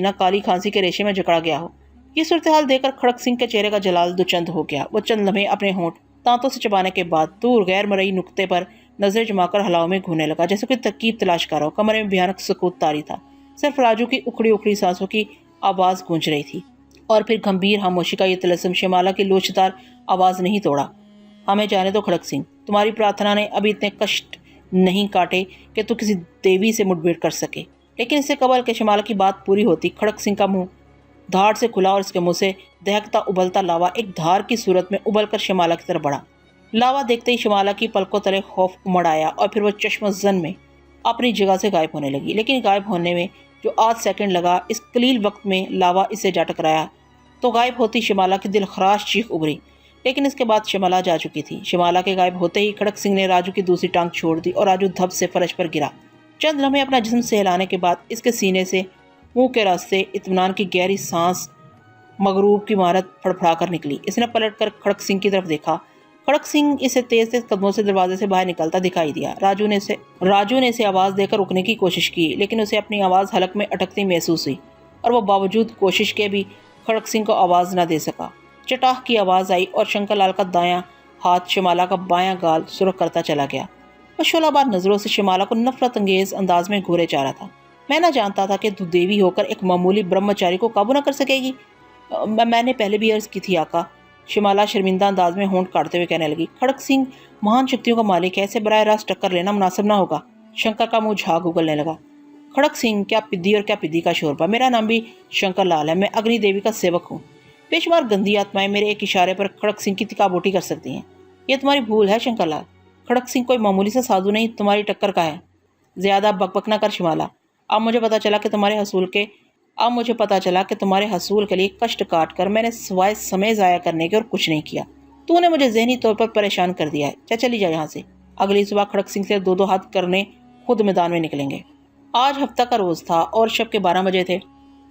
ना काली खांसी के रेशे में जकड़ा गया हो। ये सूरत हाल देखकर खड़क सिंह के चेहरे का जलाल दुचंद हो गया। वो चंद लम्हे अपने होंठ दांतों से चबाने के बाद दूर गैर मरई नुक्ते पर नजरें जमाकर हलाव में घूमने लगा, जैसे कोई तरकीब तलाश कर रहा हो। कमरे में भयानक सुकूत तारी था। सिर्फ राजू की उखड़ी उखड़ी सांसों की आवाज गूंज रही थी। और फिर गंभीर खामोशी का ये तिलस्म शिमाला की लोचदार आवाज नहीं तोड़ा। हमें जाने दो खड़क सिंह, तुम्हारी प्रार्थना ने अभी इतने कष्ट नहीं काटे कि तू किसी देवी से मुठभेड़ कर सके। लेकिन इससे कबल के शिमाला की बात पूरी होती खड़क सिंह का मुंह धाड़ से खुला और इसके मुंह से दहकता उबलता लावा एक धार की सूरत में उबलकर शिमाला की तरफ बढ़ा। लावा देखते ही शिमाला की पलकों तले खौफ उमड़ आया और फिर वह चश्मजन में अपनी जगह से गायब होने लगी। लेकिन गायब होने में जो आध सेकंड लगा, इस कलील वक्त में लावा इसे जा टकराया तो गायब होती शिमाला की दिल खराश चीख उभरी। लेकिन इसके बाद शिमाला जा चुकी थी। शिमाला के गायब होते ही खड़क सिंह ने राजू की दूसरी टांग छोड़ दी और राजू धब से फर्श पर गिरा। चंद लम्हे अपना जिस्म सहलाने के बाद इसके सीने से मुंह के रास्ते इत्मीनान की गहरी सांस मगरूब की इमारत फड़फड़ा कर निकली। इसने पलटकर खड़क सिंह की तरफ देखा। खड़क सिंह इसे तेज तेज कदमों से दरवाजे से बाहर निकलता दिखाई दिया। राजू ने इसे आवाज़ देकर रुकने की कोशिश की, लेकिन उसे अपनी आवाज़ हलक में अटकती महसूस हुई और वह बावजूद कोशिश के भी खड़क सिंह को आवाज़ न दे सका। चटाह की आवाज़ आई और शंकर लाल का दायां हाथ शिमाला का बायां गाल सुरख करता चला गया। वह शोलाबार नज़रों से शिमाला को नफरत अंगेज अंदाज में घूरे जा रहा था। मैं न जानता था कि तू देवी होकर एक मामूली ब्रह्मचारी को काबू न कर सकेगी। मैंने पहले भी अर्ज की थी आका, शिमाला शर्मिंदा अंदाज में होंठ काटते हुए कहने लगी। खड़क सिंह महान शक्तियों का मालिक है, ऐसे बराह रास्त टक्कर लेना मुनासिब ना होगा। शंकर का मुंह झाग उगलने लगा। खड़क सिंह, क्या पिद्दी और क्या पिद्दी का शोरबा। मेरा नाम भी शंकर लाल है, मैं अग्नि देवी का सेवक हूँ। बेशुमार गंदी आत्माएं मेरे एक इशारे पर खड़क सिंह की तिकाबोटी कर सकती हैं। यह तुम्हारी भूल है शंकर लाल। खड़क सिंह कोई मामूली सा साधु नहीं, तुम्हारी टक्कर का है। ज्यादा बकबक ना कर शिमाला। अब मुझे पता चला कि तुम्हारे हसूल के लिए कष्ट काट कर मैंने सिवाय समय ज़ाया करने के और कुछ नहीं किया। तूने मुझे जहनी तौर पर परेशान कर दिया है। चली जा यहाँ से। अगली सुबह खड़क सिंह से दो हाथ करने खुद मैदान में निकलेंगे। आज हफ्ता का रोज था और शब के 12 बजे थे।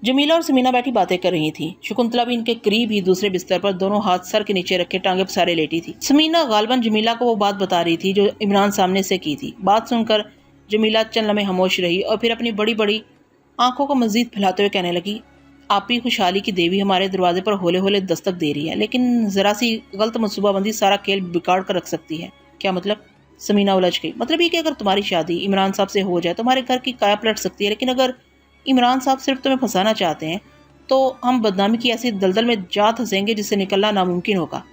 जमीला और समीना बैठी बातें कर रही थी। शकुंतला भी इनके करीब ही दूसरे बिस्तर पर दोनों हाथ सर के नीचे रखे टांगे पसारे लेटी थी। समीना गालबन जमीला को वो बात बता रही थी जो इमरान सामने से की थी। बात सुनकर जमीला चंद लम्हे खामोश रही और फिर अपनी बड़ी बड़ी आंखों को मजीद फैलाते हुए कहने लगी, आप ही खुशहाली की देवी हमारे दरवाजे पर होले होले दस्तक दे रही है, लेकिन जरा सी गलत मनसूबाबंदी सारा खेल बिगाड़ कर रख सकती है। क्या मतलब? समीना उलझ गई। मतलब ये कि अगर तुम्हारी शादी इमरान साहब से हो जाए तो हमारे घर की काया पलट सकती है, लेकिन अगर इमरान साहब सिर्फ तुम्हें फंसाना चाहते हैं तो हम बदनामी की ऐसी दलदल में जा धंसेंगे जिससे निकलना नामुमकिन होगा।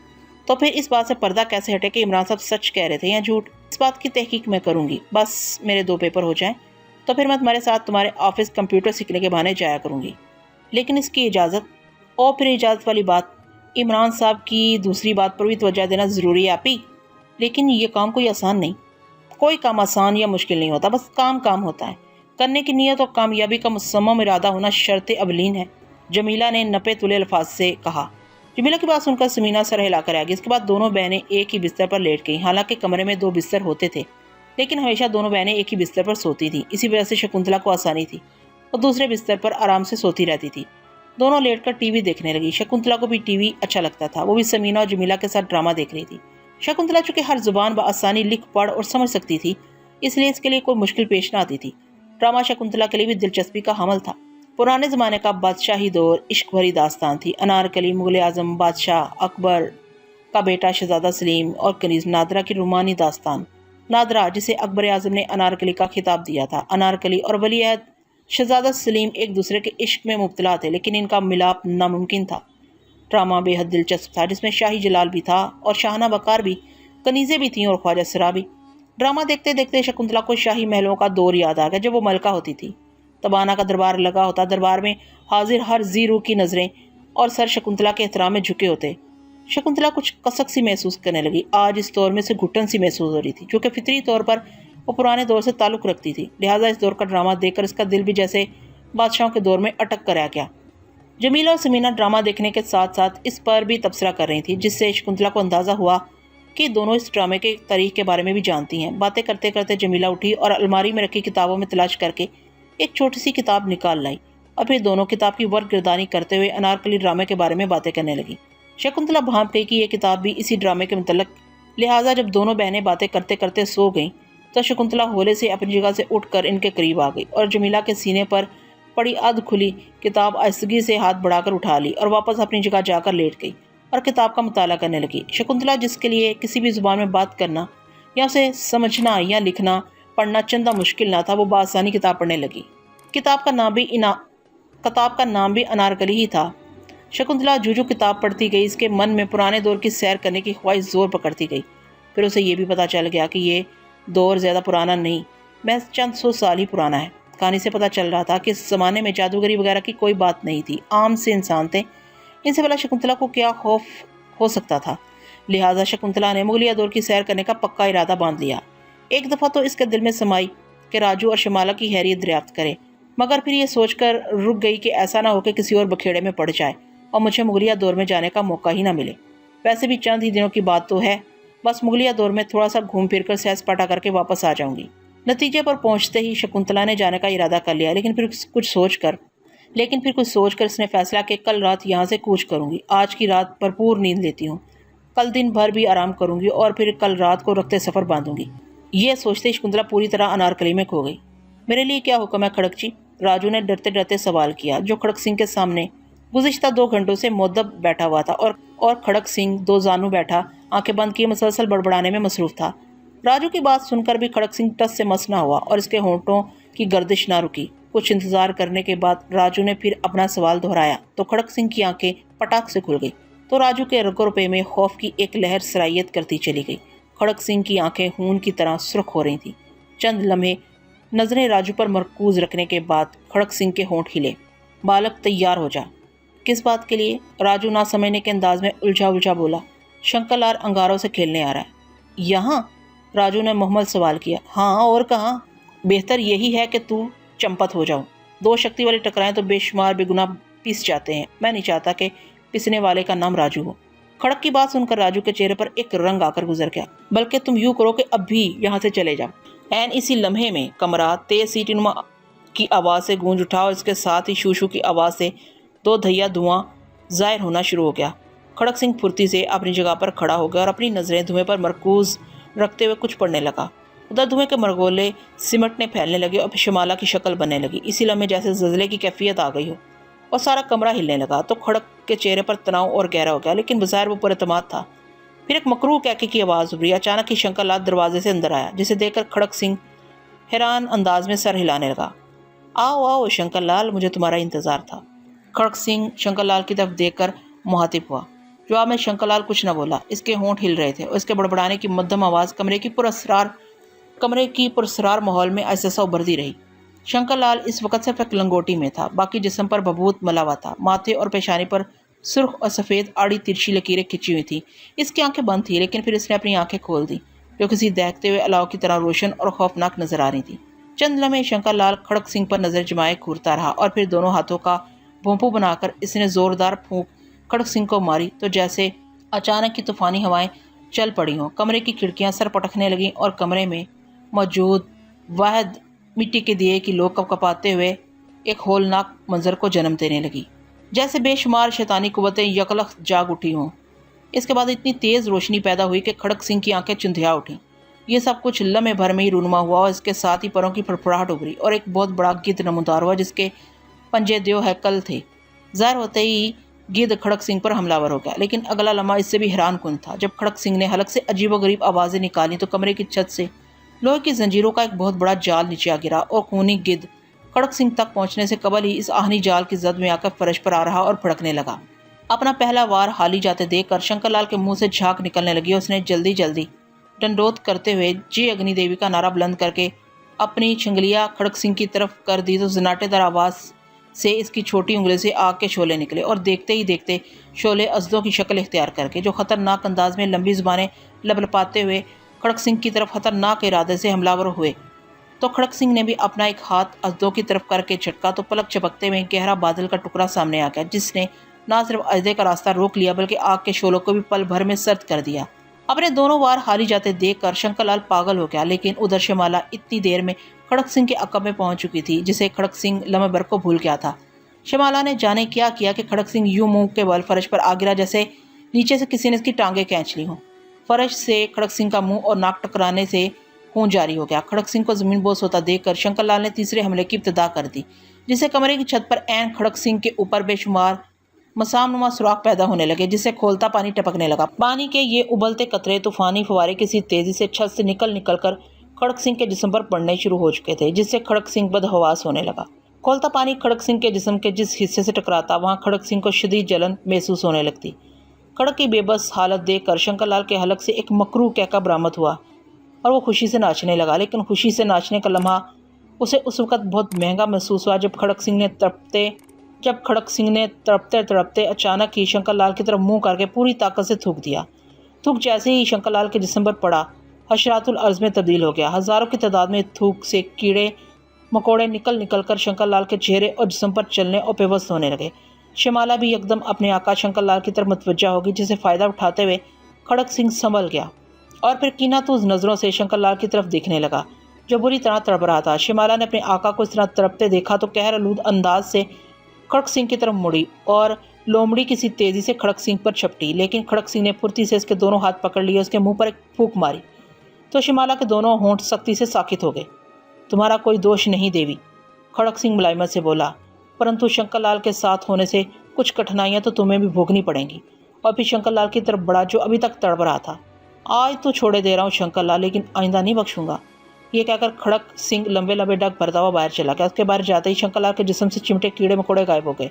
तो फिर इस बात से पर्दा कैसे हटे कि इमरान साहब सच कह रहे थे या झूठ? इस बात की तहकीक मैं करूंगी। बस मेरे 2 पेपर हो जाएं तो फिर मैं तुम्हारे साथ तुम्हारे ऑफिस कंप्यूटर सीखने के बहाने जाया करूंगी। लेकिन इसकी इजाज़त और फिर इजाज़त वाली बात, इमरान साहब की दूसरी बात पर भी तवज्जो देना ज़रूरी है आपी। लेकिन ये काम कोई आसान नहीं। कोई काम आसान या मुश्किल नहीं होता, बस काम होता है। करने की नीयत और कामयाबी का मुसम्मम इरादा होना शर्त अवलीन है। जमीला ने नपे तुले अल्फाज से कहा। जमीला की बात सुनकर समीना सर हिलाकर आ गई। इसके बाद दोनों बहनें एक ही बिस्तर पर लेट गईं। हालांकि कमरे में 2 बिस्तर होते थे, लेकिन हमेशा दोनों बहनें एक ही बिस्तर पर सोती थीं। इसी वजह से शकुंतला को आसानी थी और दूसरे बिस्तर पर आराम से सोती रहती थी। दोनों लेटकर टीवी देखने लगी। शकुंतला को भी टीवी अच्छा लगता था। वो भी समीना और जमीला के साथ ड्रामा देख रही थी। शकुंतला चूंकि हर जुबान बआसानी लिख पढ़ और समझ सकती थी, इसलिए इसके लिए कोई मुश्किल पेश न आती थी। ड्रामा शकुंतला के लिए भी दिलचस्पी का हमल था। पुराने ज़माने का बादशाही दौर, इश्क भरी दास्तान थी। अनारकली, मुगल आजम, बादशाह अकबर का बेटा शहजादा सलीम और कनीज़ नादरा की रूमानी दास्तान। नादरा, जिसे अकबर आजम ने अनारकली का खिताब दिया था। अनारकली और वलीअहद शहजादा सलीम एक दूसरे के इश्क में मुब्तला थे, लेकिन इनका मिलाप नामुमकिन था। ड्रामा बेहद दिलचस्प था, जिसमें शाही जलाल भी था और शाहना बकार भी, कनीज़ें भी थीं और ख्वाजा सरा भी। ड्रामा देखते देखते शकुंतला को शाही महलों का दौर याद आ गया जब वो मलका होती थी। तबाना का दरबार लगा होता। दरबार में हाजिर हर जीरू की नज़रें और सर शकुंतला के एहतराम में झुके होते। शकुंतला कुछ कसक सी महसूस करने लगी। आज इस दौर में से घुटन सी महसूस हो रही थी, क्योंकि फितरी तौर पर वो पुराने दौर से ताल्लुक़ रखती थी। लिहाजा इस दौर का ड्रामा देखकर इसका दिल भी जैसे बादशाहों के दौर में अटक कर आ गया। जमीला और समीना ड्रामा देखने के साथ साथ इस पर भी तबसरा कर रही थी, जिससे शकुंतला को अंदाज़ा हुआ कि दोनों इस ड्रामे के तारीख के बारे में भी जानती हैं। बातें करते करते जमीला उठी और अलमारी में रखी किताबों में तलाश करके एक छोटी सी किताब निकाल लाई और फिर दोनों किताब की वर्ग गिरदानी करते हुए अनारकली ड्रामे के बारे में बातें करने लगी। शकुंतला भांप गई कि यह किताब भी इसी ड्रामे के मुतल्लिक। लिहाजा जब दोनों बहनें बातें करते करते सो गईं तो शकुंतला होले से अपनी जगह से उठकर इनके करीब आ गई और जमीला के सीने पर पड़ी अध खुली किताब आहिस्तगी से हाथ बढ़ाकर उठा ली और वापस अपनी जगह जाकर लेट गई और किताब का मुताला करने लगी। शकुंतला, जिसके लिए किसी भी जुबान में बात करना या उसे समझना या लिखना पढ़ना चंदा मुश्किल ना था, वो बासानी किताब पढ़ने लगी। किताब का नाम भी अनारकली ही था। शकुंतला जूझू किताब पढ़ती गई, इसके मन में पुराने दौर की सैर करने की ख्वाहिश जोर पकड़ती गई। फिर उसे ये भी पता चल गया कि ये दौर ज़्यादा पुराना नहीं, महज चंद 100 साल ही पुराना है। कहानी से पता चल रहा था कि इस ज़माने में जादूगरी वगैरह की कोई बात नहीं थी, आम से इंसान थे। इनसे भला शकुंतला को क्या खौफ हो सकता था? लिहाजा शकुंतला ने मुगलिया दौर की सैर करने का पक्का इरादा बांध लिया। एक दफ़ा तो इसके दिल में समाई कि राजू और शमाला की हैरियत दरियाफ्त करे, मगर फिर ये सोचकर रुक गई कि ऐसा ना हो कि किसी और बखेड़े में पड़ जाए और मुझे मुगलिया दौर में जाने का मौका ही ना मिले। वैसे भी चंद ही दिनों की बात तो है, बस मुगलिया दौर में थोड़ा सा घूम फिर कर सैर सपाटा करके वापस आ जाऊंगी। नतीजे पर पहुंचते ही शकुंतला ने जाने का इरादा कर लिया, लेकिन फिर कुछ सोचकर इसने फैसला कि कल रात यहाँ से कूच करूंगी। आज की रात भरपूर नींद लेती हूँ, कल दिन भर भी आराम करूंगी और फिर कल रात को रखते सफ़र बांधूंगी। ये सोचते ही शकुंतला पूरी तरह अनारकली में खो गई। मेरे लिए क्या हुक्म है खड़कची? राजू ने डरते डरते सवाल किया, जो खड़क सिंह के सामने गुज़िश्ता 2 घंटों से मुअद्दब बैठा हुआ था और खड़क सिंह 2 जानू बैठा आंखें बंद किए मुसलसल बड़बड़ाने में मसरूफ था। राजू की बात सुनकर भी खड़क सिंह टस से मस ना हुआ और इसके होंठों की गर्दिश ना रुकी। कुछ इंतजार करने के बाद राजू ने फिर अपना सवाल दोहराया तो खड़क सिंह की आंखें पटाख से खुल गई। तो राजू के रगो रुपये में खौफ की एक लहर सरायत करती चली गई। खड़क सिंह की आंखें खून की तरह सुर्ख हो रही थीं। चंद लम्हे नजरें राजू पर मरकूज रखने के बाद खड़क सिंह के होंठ हिले। बालक, तैयार हो जा। किस बात के लिए? राजू ना समझने के अंदाज में उलझा उलझा बोला। शंकर लाल अंगारों से खेलने आ रहा है। यहाँ? राजू ने मुहम्मल सवाल किया। हाँ, और कहाँ? बेहतर यही है कि तू चंपत हो जाओ। 2 शक्ति वाले टकराएं तो बेशुमार बेगुनाह पिस जाते हैं। मैं नहीं चाहता कि पिसने वाले का नाम राजू हो। खड़क की बात सुनकर राजू के चेहरे पर एक रंग आकर गुजर गया। बल्कि तुम यूँ करो कि अब भी यहाँ से चले जाओ। ऐन इसी लम्हे में कमरा तेज सीटीनुमा की आवाज़ से गूंज उठा और इसके साथ ही शूशू की आवाज़ से 2 धैया धुआं जाहिर होना शुरू हो गया। खड़क सिंह फुर्ती से अपनी जगह पर खड़ा हो गया और अपनी नज़रें धुएं पर मरकूज रखते हुए कुछ पढ़ने लगा। उधर धुएं के मरगोले सिमटने फैलने लगे और शमाला की शक्ल बनने लगी। इसी लम्हे जैसे ज़लज़ले की कैफियत आ गई हो और सारा कमरा हिलने लगा। तो खड़क के चेहरे पर तनाव और गहरा हो गया, लेकिन बज़ाहिर वो पुरएतमाद था। फिर एक मकरूह कहके की आवाज़ उभरी। अचानक ही शंकर लाल दरवाजे से अंदर आया, जिसे देखकर खड़क सिंह हैरान अंदाज में सर हिलाने लगा। आओ आओ शंकर लाल, मुझे तुम्हारा इंतज़ार था। खड़क सिंह शंकर लाल की तरफ देखकर मुहातिब हुआ। जवाब में शंकर लाल कुछ न बोला। इसके होंठ हिल रहे थे और इसके बड़बड़ाने की मध्यम आवाज़ कमरे की पुरस्रार माहौल में ऐसा उभरती रही। शंकर लाल इस वक्त सिर्फ एक लंगोटी में था, बाकी जिस्म पर भभूत मला हुआ था। माथे और पेशानी पर सुर्ख और सफ़ेद आड़ी तिरछी लकीरें खिंची हुई थी। इसकी आंखें बंद थी, लेकिन फिर इसने अपनी आंखें खोल दी, जो किसी दहकते हुए अलाव की तरह रोशन और खौफनाक नजर आ रही थी। चंद लम्हे शंकर लाल खड़क सिंह पर नजर जमाए घूरता रहा और फिर दोनों हाथों का भोंपू बनाकर इसने जोरदार फूंक खड़क सिंह को मारी, तो जैसे अचानक की तूफानी हवाएं चल पड़ी हों। कमरे की खिड़कियां सर पटकने लगीं और कमरे में मौजूद वाहिद मिट्टी के दिए की लोग कपकपाते हुए एक होलनाक मंजर को जन्म देने लगी, जैसे बेशुमार शैतानी कुव्वतें यकलख जाग उठी हों। इसके बाद इतनी तेज़ रोशनी पैदा हुई कि खड़क सिंह की आंखें चुंधिया उठीं। ये सब कुछ लम्हे भर में ही रूनुमा हुआ और इसके साथ ही परों की फड़फड़ाहट उभरी और एक बहुत बड़ा गिद्ध नमूदार हुआ, जिसके पंजे द्यो हैकल थे। ज़ाहिर होते ही गिद्ध खड़क सिंह पर हमलावर हो गया, लेकिन अगला लम्हा इससे भी हैरान कुन था। जब खड़क सिंह ने हलक से अजीबोगरीब आवाज़ें निकाली तो कमरे की छत से लोहे की जंजीरों का एक बहुत बड़ा जाल नीचे आ गिरा और खूनी गिद्ध खड़क सिंह तक पहुंचने से कबल ही इस आहनी जाल की जद में आकर फर्श पर आ रहा और फड़कने लगा। अपना पहला वार हाली जाते देखकर शंकर लाल के मुंह से झाग निकलने लगी और उसने जल्दी जल्दी डंडोत करते हुए जय अग्नि देवी का नारा बुलंद करके अपनी छिंगलियाँ खड़क सिंह की तरफ कर दी, तो जनाटेदार आवाज़ से इसकी छोटी उंगली से आग के शोले निकले और देखते ही देखते शोले अजदों की शक्ल इख्तियार करके, जो खतरनाक अंदाज में लंबी जुबानें लपलपाते हुए खड़क सिंह की तरफ खतरनाक इरादे से हमलावर हुए। तो खड़क सिंह ने भी अपना एक हाथ अजदों की तरफ करके झटका, तो पलक झपकते में गहरा बादल का टुकड़ा सामने आ गया, जिसने न सिर्फ अजदे का रास्ता रोक लिया बल्कि आग के शोलों को भी पल भर में सर्द कर दिया। अपने दोनों वार हारी जाते देखकर शंकर लाल पागल हो गया, लेकिन उधर शमाला इतनी देर में खड़क सिंह के अकब में पहुंच चुकी थी, जिसे खड़क सिंह लम्हे भर को भूल गया था। शमाला ने जाने क्या किया कि खड़क सिंह यूं मुंह के बल फर्श पर आ गिरा, जैसे नीचे से किसी ने इसकी टांगें खींच ली हों। फर्श से खड़क सिंह का मुंह और नाक टकराने से खून जारी हो गया। खड़क सिंह को जमीन बोस होता देखकर शंकर लाल ने तीसरे हमले की इब्तिदा कर दी। जिससे कमरे की छत पर ऐन खड़क सिंह के ऊपर बेशुमार मसामनुमा सुराख पैदा होने लगे, जिससे खोलता पानी टपकने लगा। पानी के ये उबलते कतरे तूफानी फवारे किसी तेजी से छत से निकल कर खड़क सिंह के जिस्म पर पड़ने शुरू हो चुके थे, जिससे खड़क सिंह बदहवास होने लगा। खोलता पानी खड़क सिंह के जिस्म के जिस हिस्से से टकराता वहां खड़क सिंह को शदीद जलन महसूस होने लगती। खड़क की बेबस हालत देखकर शंकर लाल के हलक से एक मकरूह कहका बरामद हुआ और वो खुशी से नाचने लगा। लेकिन खुशी से नाचने का लम्हा उसे उस वक्त बहुत महंगा महसूस हुआ जब खड़क सिंह ने तड़पते तड़पते अचानक ही शंकर लाल की तरफ मुंह करके पूरी ताकत से थूक दिया। थूक जैसे ही शंकर लाल के जिस्म पर पड़ा हशरातुल अर्ज में तब्दील हो गया। हजारों की तादाद में थूक से कीड़े मकोड़े निकल कर शंकर लाल के चेहरे और जिस्म पर चलने और बेबस होने लगे। शमाला भी एकदम अपने आका शंकर लाल की तरफ मुतवज्जा होगी, जिसे फ़ायदा उठाते हुए खड़क सिंह संभल गया और फिर कीनातूज नज़रों से शंकर लाल की तरफ देखने लगा, जो बुरी तरह तड़प रहा था। शमाला ने अपने आका को इस तरह तड़पते देखा तो कहर आलूद अंदाज से खड़क सिंह की तरफ मुड़ी और लोमड़ी किसी तेज़ी से खड़क सिंह पर झपटी। लेकिन खड़क सिंह ने फुर्ती से इसके दोनों हाथ पकड़ लिए, उसके मुंह पर एक फूंक मारी तो शमाला के दोनों होंठ सख्ती से साकित हो गए। तुम्हारा कोई दोष नहीं देवी, खड़क सिंह मुलायमत से बोला, परंतु शंकर लाल के साथ होने से कुछ कठिनाइयां तो तुम्हें भी भोगनी पड़ेंगी। और फिर शंकर लाल की तरफ बढ़ा, जो अभी तक तड़प रहा था। आज तो छोड़े दे रहा हूँ शंकर लाल, लेकिन आइंदा नहीं बख्शूंगा। ये कहकर खड़क सिंह लंबे लंबे डग भरता हुआ बाहर चला गया। उसके बाहर जाते ही शंकर लाल के जिस्म से चिमटे कीड़े मकोड़े गायब हो गए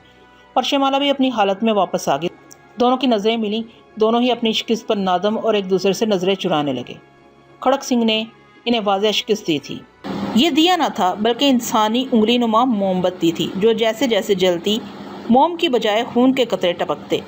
और शमाला भी अपनी हालत में वापस आ गई। दोनों की नज़रें मिली, दोनों ही अपनी शिकस्त पर नादम और एक दूसरे से नज़रें चुराने लगे। खड़क सिंह ने इन्हें वाज़ेह शिकस्त दी थी। ये दिया न था बल्कि इंसानी उंगली नुमा मोमबत्ती थी, जो जैसे जैसे जलती मोम की बजाय खून के कतरे टपकते।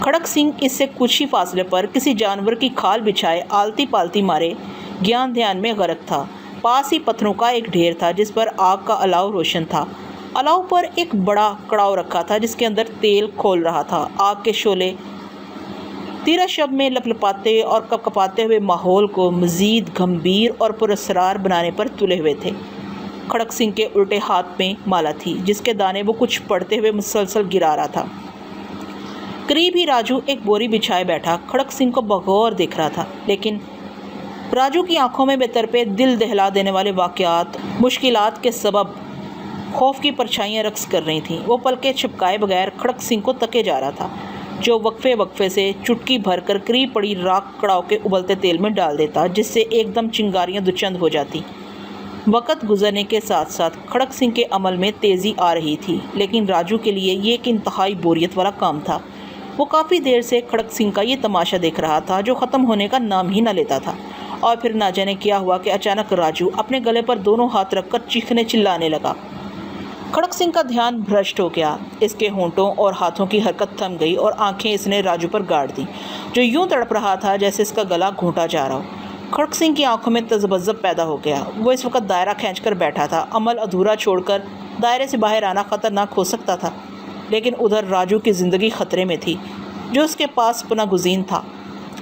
खड़क सिंह इससे कुछ ही फासले पर किसी जानवर की खाल बिछाए आलती पालती मारे ज्ञान ध्यान में गर्क था। पास ही पत्थरों का एक ढेर था जिस पर आग का अलाव रोशन था। अलाव पर एक बड़ा कड़ाव रखा था जिसके अंदर तेल खोल रहा था। आग के शोले तीरा शब में लपलपाते और कपकपाते हुए माहौल को मज़ीद गंभीर और पुरस्कार बनाने पर तुले हुए थे। खड़क सिंह के उल्टे हाथ में माला थी, जिसके दाने वो कुछ पड़ते हुए मुसलसल गिरा रहा था। करीब ही राजू एक बोरी बिछाए बैठा खड़क सिंह को बगौर देख रहा था, लेकिन राजू की आंखों में बेतरपे दिल दहला देने वाले वाक़यात मुश्किलात के सबब खौफ की परछाइयाँ रक्स कर रही थीं। वो पलके छिपकाए बगैर खड़क सिंह को तके जा रहा था, जो वक्फे वक्फे से चुटकी भरकर करीब पड़ी राख कड़ाव के उबलते तेल में डाल देता, जिससे एकदम चिंगारियां दुचंद हो जाती। वक़्त गुजरने के साथ साथ खड़क सिंह के अमल में तेज़ी आ रही थी, लेकिन राजू के लिए ये एक इंतहाई बोरियत वाला काम था। वो काफ़ी देर से खड़क सिंह का ये तमाशा देख रहा था, जो ख़त्म होने का नाम ही न लेता था। और फिर ना जाने क्या हुआ कि अचानक राजू अपने गले पर दोनों हाथ रखकर चीखने चिल्लाने लगा। खड़क सिंह का ध्यान भ्रष्ट हो गया। इसके होंठों और हाथों की हरकत थम गई और आंखें इसने राजू पर गाड़ दी, जो यूं तड़प रहा था जैसे इसका गला घूंटा जा रहा हो। खड़क सिंह की आंखों में तजबज़ब पैदा हो गया। वो इस वक्त दायरा खींचकर बैठा था। अमल अधूरा छोड़कर दायरे से बाहर आना ख़तरनाक हो सकता था, लेकिन उधर राजू की ज़िंदगी ख़तरे में थी, जो उसके पास पुनःगुज़ीन था।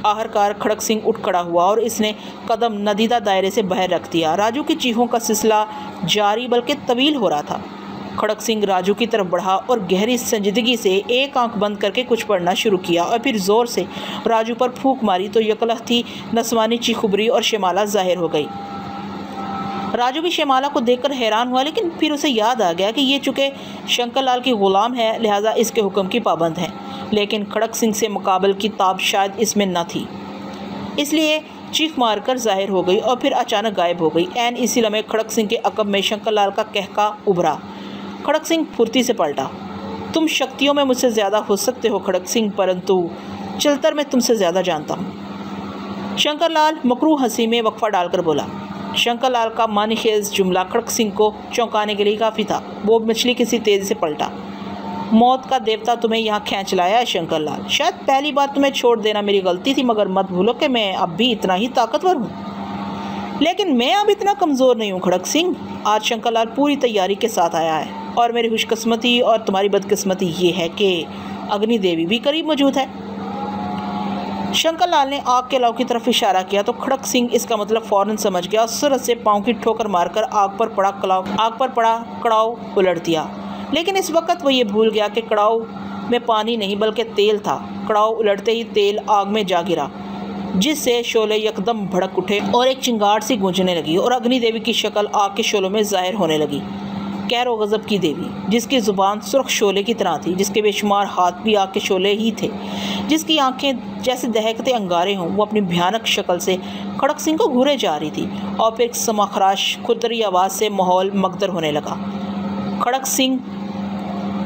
आखिरकार खड़क सिंह उठ खड़ा हुआ और इसने कदम नदीदा दायरे से बाहर रख दिया। राजू की चीखों का सिलसिला जारी बल्कि तवील हो रहा था। खड़क सिंह राजू की तरफ बढ़ा और गहरी संजीदगी से एक आंख बंद करके कुछ पढ़ना शुरू किया और फिर ज़ोर से राजू पर फूंक मारी तो यकलख्ती नस्वानी चीख उभरी और शमाला जाहिर हो गई। राजू भी शमाला को देखकर हैरान हुआ, लेकिन फिर उसे याद आ गया कि ये चूँकि शंकर लाल की ग़ुलाम है, लिहाजा इसके हुक्म की पाबंद है। लेकिन खड़क सिंह से मुकाबल की ताब शायद इसमें न थी, इसलिए चीख मारकर जाहिर हो गई और फिर अचानक गायब हो गई। ऐन इसी लम्हे खड़क सिंह के अकब में शंकर लाल का कहका उभरा। खड़क सिंह फुर्ती से पलटा। तुम शक्तियों में मुझसे ज़्यादा हो सकते हो खड़क सिंह, परंतु चलतर मैं तुमसे ज़्यादा जानता हूँ। शंकर लाल मकरूह हंसी में वक्फा डालकर बोला। शंकर लाल का मानीखेज जुमला खड़क सिंह को चौंकाने के लिए काफ़ी था। वो मछली किसी तेज़ी से पलटा। मौत का देवता तुम्हें यहाँ खींच लाया है शंकर लाल। शायद पहली बार तुम्हें छोड़ देना मेरी गलती थी, मगर मत भूलो कि मैं अब भी इतना ही ताकतवर हूँ। लेकिन मैं अब इतना कमज़ोर नहीं हूँ खड़क सिंह। आज शंकर लाल पूरी तैयारी के साथ आया है और मेरी खुशकिस्मती और तुम्हारी बदकिस्मती ये है कि अग्नि देवी भी करीब मौजूद है। शंकर लाल ने आग के अलाव की तरफ इशारा किया तो खड़क सिंह इसका मतलब फ़ौरन समझ गया और सूरत से पाँव की ठोकर मारकर आग पर पड़ा कड़ाव उलट दिया। लेकिन इस वक्त वो ये भूल गया कि कड़ाव में पानी नहीं बल्कि तेल था। कड़ाव उलटते ही तेल आग में जा गिरा, जिससे शोले यकदम भड़क उठे और एक चिंगार सी गूंजने लगी और अग्नि देवी की शक्ल आग के शोलों में जाहिर होने लगी। गैर गज़ब की देवी, जिसकी ज़ुबान सुर्ख शोले की तरह थी, जिसके बेशुमार हाथ भी आग के शोले ही थे, जिसकी आंखें जैसे दहकते अंगारे हों, वो अपनी भयानक शक्ल से खड़क सिंह को घूरे जा रही थी और फिर समाखराश खुरदरी आवाज़ से माहौल मगदर होने लगा। खड़क सिंह,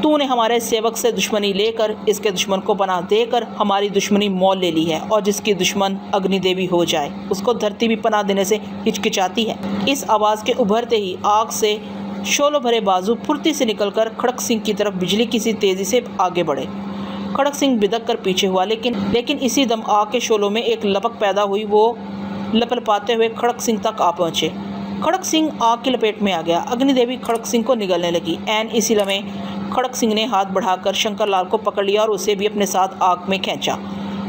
तूने हमारे सेवक से दुश्मनी लेकर इसके दुश्मन को बना देकर हमारी दुश्मनी मोल ले ली है, और जिसकी दुश्मन अग्नि देवी हो जाए उसको धरती भी पनाह देने से हिचकिचाती है। इस आवाज़ के उभरते ही आग से शोलों भरे बाजू फुर्ती से निकलकर खड़क सिंह की तरफ बिजली की सी तेज़ी से आगे बढ़े। खड़क सिंह बिदक कर पीछे हुआ, लेकिन इसी दम आग के शोलों में एक लपक पैदा हुई। वो लपलपाते हुए खड़क सिंह तक आ पहुँचे। खड़क सिंह आग की लपेट में आ गया। अग्नि देवी खड़क सिंह को निगलने लगी। ऐन इसी लम्हे खड़क सिंह ने हाथ बढ़ाकर शंकर लाल को पकड़ लिया और उसे भी अपने साथ आग में खींचा,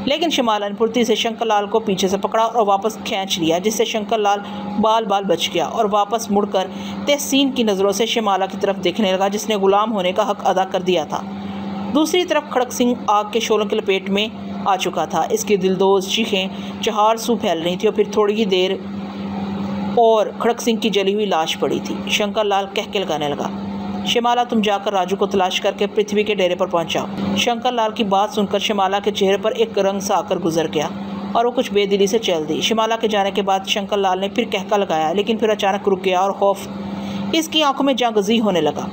लेकिन शिमाला ने फुर्ती से शंकर लाल को पीछे से पकड़ा और वापस खींच लिया, जिससे शंकर लाल बाल बाल बच गया और वापस मुड़कर तहसीन की नज़रों से शिमाला की तरफ देखने लगा, जिसने गुलाम होने का हक अदा कर दिया था। दूसरी तरफ खड़क सिंह आग के शोलों की लपेट में आ चुका था। इसकी दिलदोज चीखें चहार सू फैल रही थी और फिर थोड़ी ही देर और खड़क सिंह की जली हुई लाश पड़ी थी। शंकर लाल कह के लगाने लगा, शिमाला, तुम जाकर राजू को तलाश करके पृथ्वी के डेरे पर पहुंचाओ। शंकर लाल की बात सुनकर शिमाला के चेहरे पर एक रंग सा आकर गुजर गया और वो कुछ बेदिली से चल दी। शिमाला के जाने के बाद शंकर लाल ने फिर कहका लगाया, लेकिन फिर अचानक रुक गया और खौफ इसकी आंखों में जागजी होने लगा।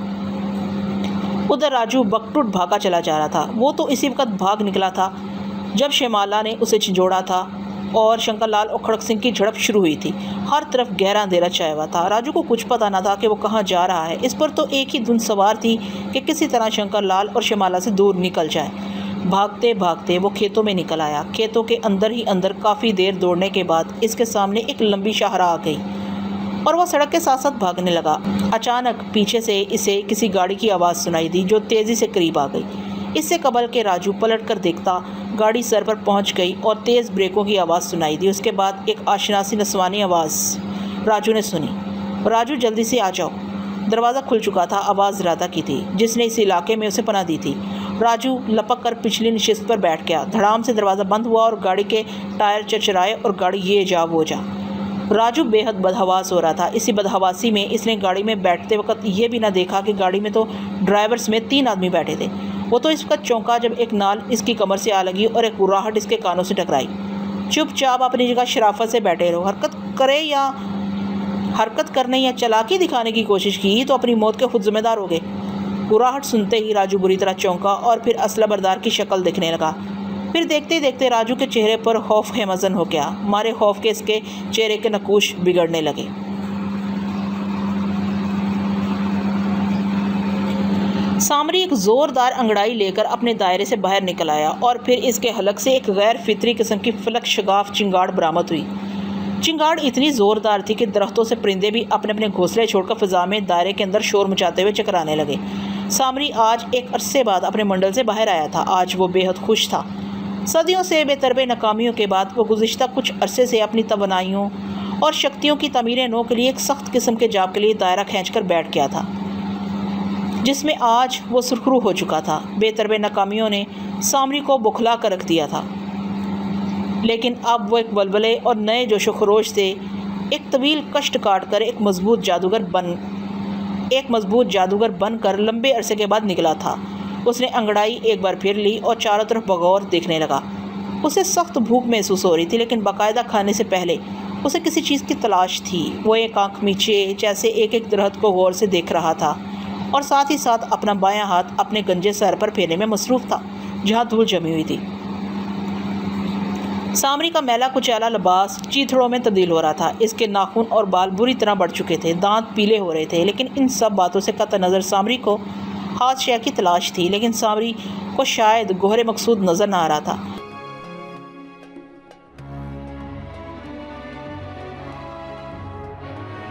उधर राजू बकटुट भागा चला जा रहा था। वो तो इसी वक्त भाग निकला था जब शिमाला ने उसे झिझोड़ा था और शंकर लाल और खड़क सिंह की झड़प शुरू हुई थी। हर तरफ गहरा अंधेरा छाया हुआ था। राजू को कुछ पता न था कि वो कहाँ जा रहा है। इस पर तो एक ही धुन सवार थी कि किसी तरह शंकर लाल और शिमाला से दूर निकल जाए। भागते भागते वो खेतों में निकल आया। खेतों के अंदर ही अंदर काफ़ी देर दौड़ने के बाद इसके सामने एक लंबी शाहरा आ गई और वह सड़क के साथ साथ भागने लगा। अचानक पीछे से इसे किसी गाड़ी की आवाज़ सुनाई दी जो तेज़ी से करीब आ गई। इससे कबल के राजू पलट कर देखता, गाड़ी सर पर पहुंच गई और तेज़ ब्रेकों की आवाज़ सुनाई दी। उसके बाद एक आशनासी नस्वानी आवाज़ राजू ने सुनी, राजू जल्दी से आ जाओ। दरवाज़ा खुल चुका था। आवाज़ राधा की थी, जिसने इस इलाके में उसे पनाह दी थी। राजू लपक कर पिछली नशिस्त पर बैठ गया। धड़ाम से दरवाज़ा बंद हुआ और गाड़ी के टायर चरचराए और गाड़ी ये जा वो जा। राजू बेहद बदहवास हो रहा था। इसी बदहवासी में इसने गाड़ी में बैठते वक्त ये भी ना देखा कि गाड़ी में तो ड्राइवर समेत 3 आदमी बैठे थे। वो तो इस वक्त चौंका जब एक नाल इसकी कमर से आ लगी और एक गुर्राहट इसके कानों से टकराई। चुपचाप अपनी जगह शराफत से बैठे रहो। हरकत करने या चालाकी दिखाने की कोशिश की तो अपनी मौत के खुद जिम्मेदार हो गए। गुर्राहट सुनते ही राजू बुरी तरह चौंका और फिर असला बरदार की शक्ल देखने लगा। फिर देखते ही देखते राजू के चेहरे पर खौफ हेमज़न हो गया। मारे खौफ के इसके चेहरे के नकूश बिगड़ने लगे। सामरी एक ज़ोरदार अंगड़ाई लेकर अपने दायरे से बाहर निकल आया और फिर इसके हलक से एक गैर फितरी किस्म की फलक शगाफ चिंगाड़ बरामद हुई। चिंगाड़ इतनी ज़ोरदार थी कि दरख्तों से परिंदे भी अपने अपने घोंसले छोड़कर फ़िज़ा में दायरे के अंदर शोर मचाते हुए चकराने लगे। सामरी आज एक अरसे बाद अपने मंडल से बाहर आया था। आज वो बेहद खुश था। सदियों से बेतरबे नाकामियों के बाद वो गुज़िश्ता कुछ अरसे से अपनी तवानाइयों और शक्तियों की तमीर नौ के लिए एक सख्त किस्म के जाप के लिए दायरा खींचकर बैठ गया था, जिसमें आज वो सुरखरू हो चुका था। बेतरबे नाकामियों ने सामरी को बुखला कर रख दिया था, लेकिन अब वो एक बलबले और नए जोशो खरोश से एक तवील कष्ट काट कर एक मजबूत जादूगर बनकर लंबे अरसे के बाद निकला था। उसने अंगड़ाई एक बार फिर ली और चारों तरफ बगौर देखने लगा। उसे सख्त भूख महसूस हो रही थी, लेकिन बाकायदा खाने से पहले उसे किसी चीज़ की तलाश थी। वो एक आंख नीचे जैसे एक एक दरख्त को गौर से देख रहा था और साथ ही साथ अपना बायां हाथ अपने गंजे सर पर फेरने में मसरूफ़ था, जहाँ धूल जमी हुई थी। सामरी का मैला कुचैला लिबास चीथड़ों में तब्दील हो रहा था। इसके नाखून और बाल बुरी तरह बढ़ चुके थे, दांत पीले हो रहे थे। लेकिन इन सब बातों से कतई नज़र सामरी को हादशा की तलाश थी, लेकिन सामरी को शायद गोहरे मकसूद नज़र न आ रहा था।